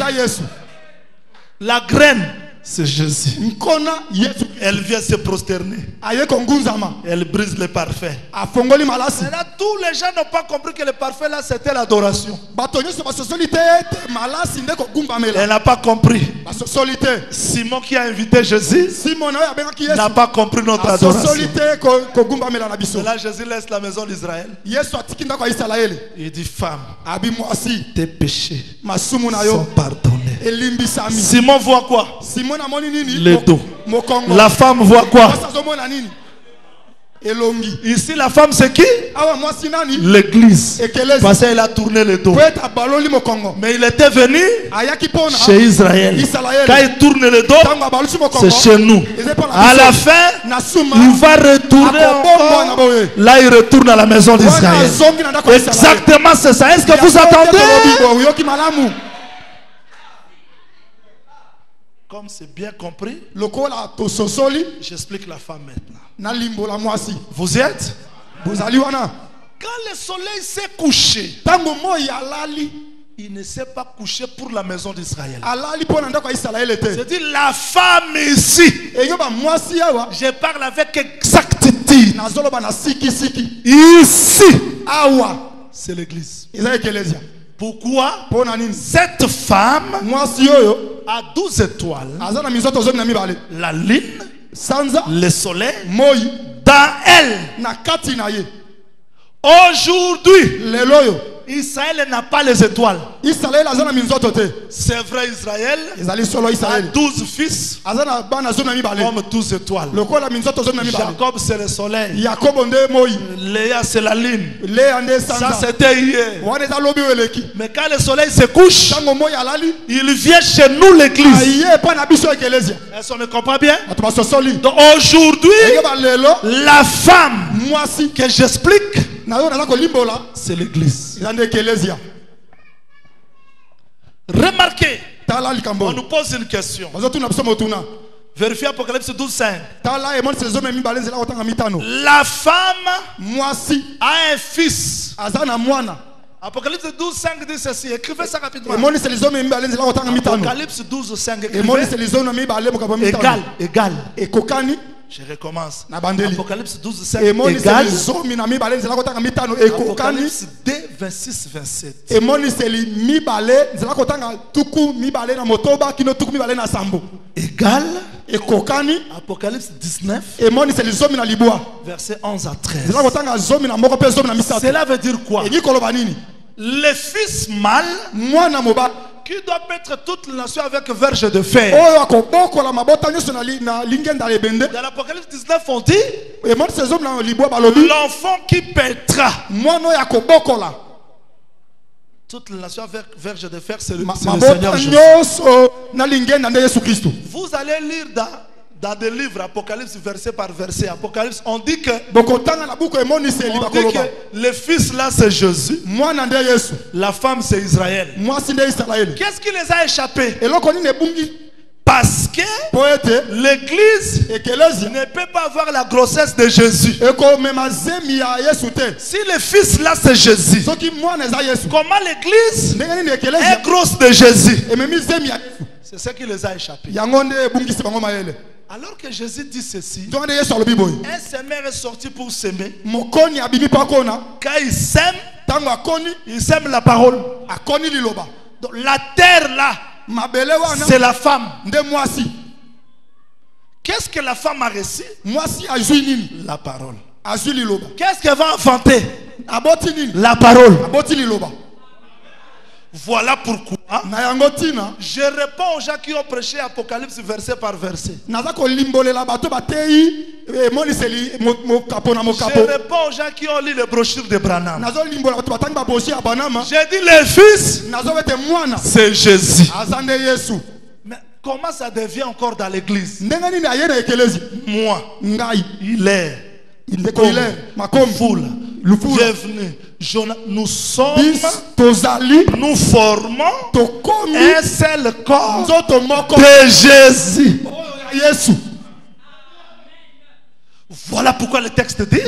La graine, c'est Jésus. Elle vient se prosterner. Elle brise le parfait. Et là, tous les gens n'ont pas compris que le parfait là c'était l'adoration. Elle n'a pas compris. Simon qui a invité Jésus n'a pas compris notre adoration. Et là Jésus laisse la maison d'Israël. Il dit, femme, tes péchés sont pardonnés. Simon voit quoi? Le dos. La femme voit quoi? Ici, la femme, c'est qui? L'église. Parce qu'elle a tourné le dos. Mais il était venu chez Israël. Quand il tourne le dos, c'est chez nous. À la fin, il va retourner encore. Là, il retourne à la maison d'Israël. Exactement, c'est ça. Est-ce que vous attendez? Comme c'est bien compris, j'explique la femme maintenant. Vous y êtes? Quand le soleil s'est couché, il ne s'est pas couché pour la maison d'Israël. C'est-à-dire la femme ici. Je parle avec exactitude. Ici, c'est l'église. Pourquoi? Cette femme a 12 étoiles. La lune, le soleil, dans elle. Aujourd'hui, Israël n'a pas les étoiles. C'est vrai, Israël a 12 fils comme 12 étoiles. Jacob, c'est le soleil. Léa, c'est la lune. Ça, c'était hier. Mais quand le soleil se couche, il vient chez nous, l'église. Est-ce qu'on me comprend bien? Donc aujourd'hui, la femme que j'explique, c'est l'église. Remarquez, on nous pose une question. Vérifiez Apocalypse 12:5. La femme a un fils. Apocalypse 12:5 dit ceci. Écrivez ça rapidement. Apocalypse 12:5. Égal. Je recommence. Apocalypse 12:5 égale Apocalypse 2, 26, 27. Égal Apocalypse 19 verset 11 à 13. Cela veut dire quoi? Le fils mâle qui doit mettre toute la nation avec verge de fer. Dans l'Apocalypse 19, on dit l'enfant qui pètera toute la nation avec verge de fer, c'est le Seigneur Jésus. Vous allez lire dans des livres, Apocalypse verset par verset. Apocalypse, on dit que le fils là c'est Jésus, la femme c'est Israël. Qu'est-ce qui les a échappés? Parce que l'église ne peut pas avoir la grossesse de Jésus. Si le fils là c'est Jésus, comment l'église est grosse de Jésus? C'est ce qui les a échappés. Alors que Jésus dit ceci, un semeur est sorti pour s'aimer. Quand il sème, il sème la parole. Donc, la terre là, c'est la femme. Qu'est-ce que la femme a reçu? La parole. Qu'est-ce qu'elle va enfanter? La parole. Voilà pourquoi je réponds aux gens qui ont prêché Apocalypse verset par verset. Je réponds aux gens qui ont lu les brochures de Branham. J'ai dit le fils, c'est Jésus. Mais comment ça devient encore dans l'église? Moi, il est comme vous. Bienvenue. Nous sommes, nous formons un seul corps de Jésus. Voilà pourquoi le texte dit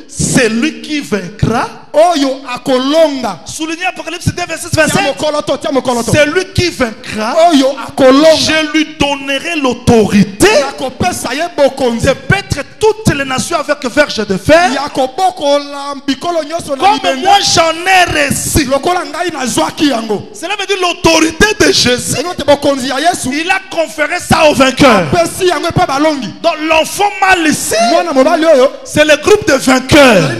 c'est lui qui vaincra. Soulignez Apocalypse 2 verset 27. C'est lui qui vaincra. Je lui donnerai l'autorité de paître toutes les nations avec verge de fer, comme moi j'en ai reçu. Cela veut dire l'autorité de Jésus. Il a conféré ça au vainqueur. Donc l'enfant mâle ici, c'est le groupe de vainqueurs.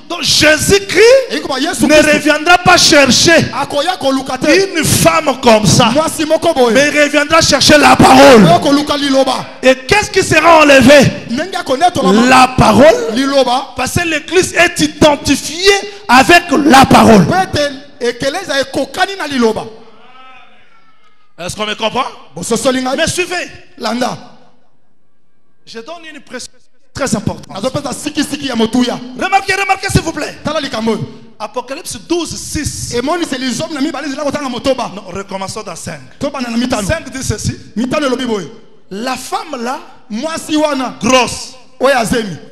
Donc Donc Jésus-Christ ne reviendra pas chercher une femme comme ça, mais il reviendra chercher la parole. Et qu'est-ce qui sera enlevé? La parole, parce que l'église est identifiée avec la parole. Est-ce qu'on me comprend? Mais suivez. Je donne une précision très importante. Remarquez s'il vous plaît. Apocalypse 12, 6. Non, recommençons dans 5. 5 dit ceci. La femme là, grosse,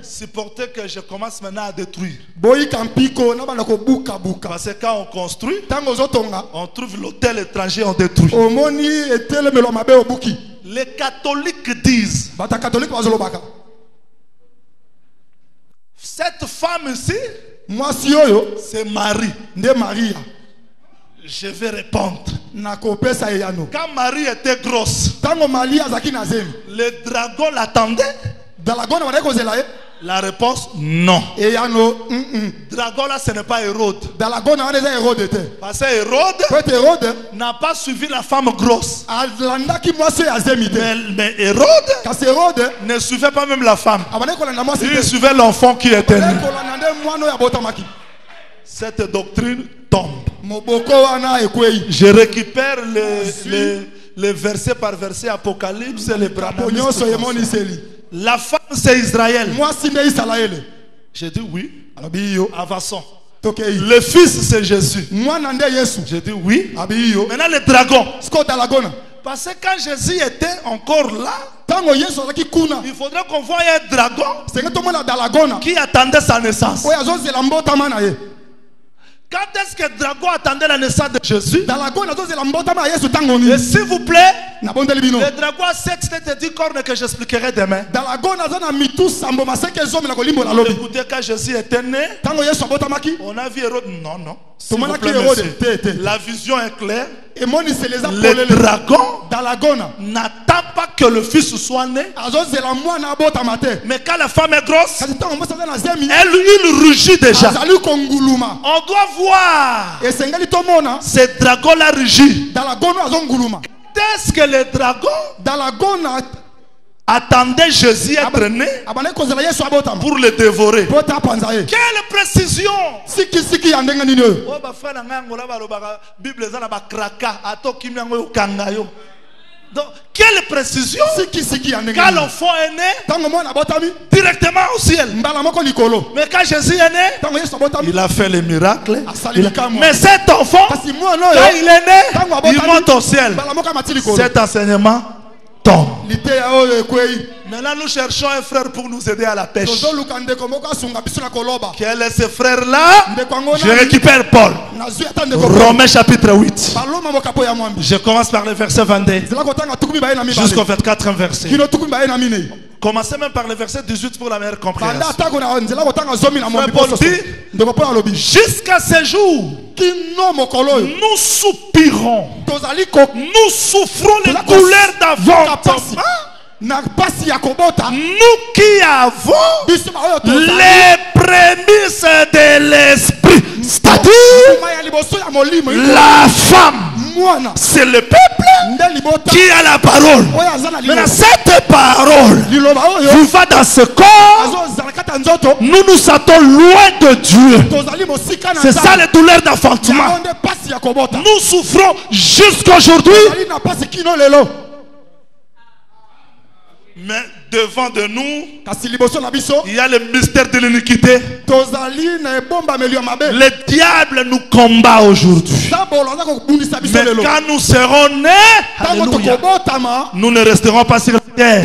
supportez que je commence maintenant à détruire. Parce que quand on construit, on trouve l'hôtel étranger, on détruit. Les catholiques disent, cette femme ici, c'est Marie. Je vais répondre. Quand Marie était grosse, le dragon l'attendait. La réponse, non. Dragon là, ce n'est pas Hérode. Parce que Hérode n'a pas suivi la femme grosse. Mais Hérode ne suivait pas même la femme. Il suivait l'enfant qui était né. Cette doctrine tombe. Je récupère les versets par verset Apocalypse et les brahmanistes. La femme c'est Israël. J'ai dit oui. Avançons. Le fils c'est Jésus. J'ai dit oui. Maintenant le dragon. Parce que quand Jésus était encore là, il faudrait qu'on voie un dragon qui attendait sa naissance. Quand est-ce que le dragon attendait la naissance de Jésus? Et s'il vous plaît, le dragon a 7 têtes et 10 cornes que j'expliquerai demain. Écoutez, quand Jésus était né, on a vu Hérode. Non, non. La vision est claire. Le dragon n'attend pas que le fils soit né. Mais quand la femme est grosse, il rugit déjà. On doit voir ce dragon-là rugit. Est-ce que le dragon attendait Jésus être né pour le dévorer? Quelle précision! Donc, quelle précision! Quand l'enfant est né, directement au ciel. Mais quand Jésus est né, il a fait les miracles. Mais cet enfant, quand il est né, il monte au ciel. Cet enseignement tombe. Maintenant nous cherchons un frère pour nous aider à la pêche. Quel est ce frère là? Je récupère Paul. Romains chapitre 8. Je commence par le verset 22 jusqu'au 24 verset. Commencez même par le verset 18 pour la meilleure compréhension. Paul dit, jusqu'à ce jour, nous soupirons, nous souffrons les douleurs d'avortement. Nous qui avons les prémices de l'esprit, c'est-à-dire la femme, c'est le peuple qui a la parole. Mais cette parole vous va dans ce corps, nous nous sentons loin de Dieu. C'est ça les douleurs d'enfantement. Nous souffrons jusqu'à aujourd'hui. Mais devant de nous, il y a le mystère de l'iniquité. Le diable nous combat aujourd'hui. Mais quand nous serons nés, alléluia, nous ne resterons pas sur la terre.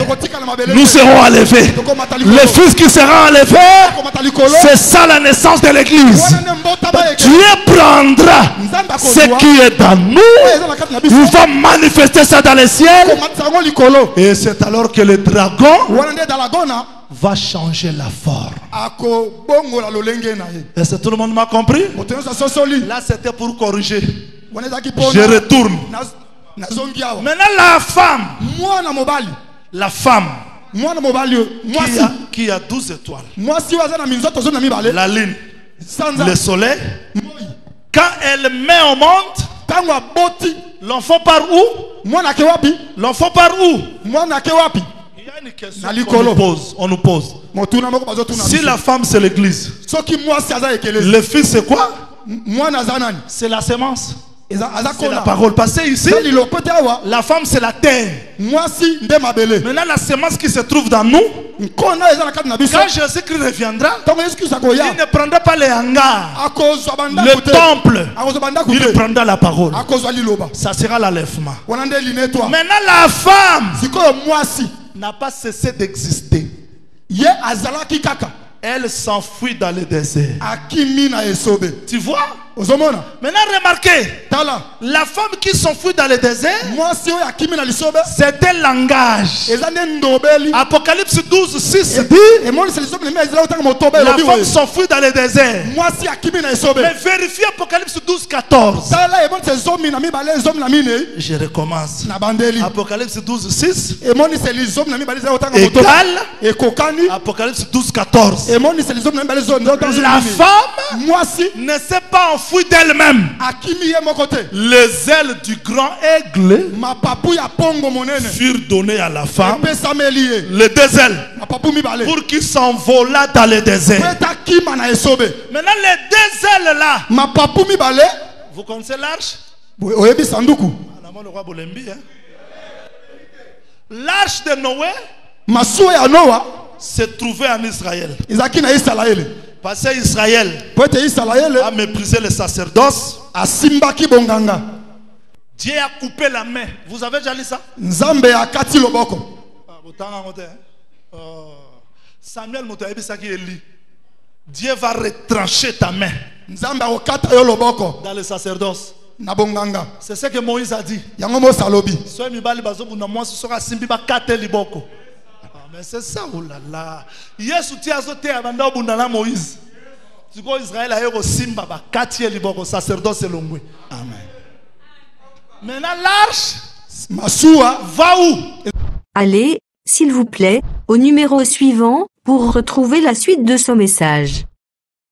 Nous serons enlevés. Le fils qui sera enlevé, c'est ça la naissance de l'église. Dieu prendra ce qui est dans nous, il va manifester ça dans les ciels. Et c'est alors que le dragon va changer la forme. Est-ce que tout le monde m'a compris? Là c'était pour corriger. Je retourne. Maintenant la femme qui a 12 étoiles. La lune. le soleil. Quand elle met au monde, l'enfant part où? L'enfant part où? Il y a une question on nous pose. Si la femme c'est l'église, le fils c'est quoi? C'est la sémence. C'est la parole passée ici. La femme c'est la terre. Maintenant la sémence qui se trouve dans nous, quand Jésus-Christ reviendra, il ne prendra pas les hangars, le temple, il prendra la parole. Ça sera l'enlèvement. Maintenant la femme n'a pas cessé d'exister. Elle s'enfuit dans le désert. Tu vois? Maintenant remarquez, la femme qui s'enfuit dans le désert, c'est un langage. Apocalypse 12, 6 dit, la femme s'enfuit dans le désert. Mais vérifiez Apocalypse 12, 14. Je recommence. Apocalypse 12, 6 égale Apocalypse 12, 14. La femme ne s'est pas enfuie d'elle-même. Les ailes du grand aigle furent données à la femme. Les deux ailes pour qu'il s'envolât dans le désert. Maintenant les deux ailes là, vous connaissez l'arche? L'arche de Noé se trouvait en Israël. Parce que Israël a méprisé le sacerdoce. Dieu a coupé la main. Vous avez déjà lu ça? Samuel Dieu va retrancher ta main dans le sacerdoce. C'est ce que Moïse a dit. Mais c'est ça, oh là là. Yesu tia zote abanda obundana Moïse. Tu vois Israël a eu simba ba katie liboko sacerdoce longwe. Amen. Maintenant l'arche Masua va où? Allez, s'il vous plaît, au numéro suivant pour retrouver la suite de ce message.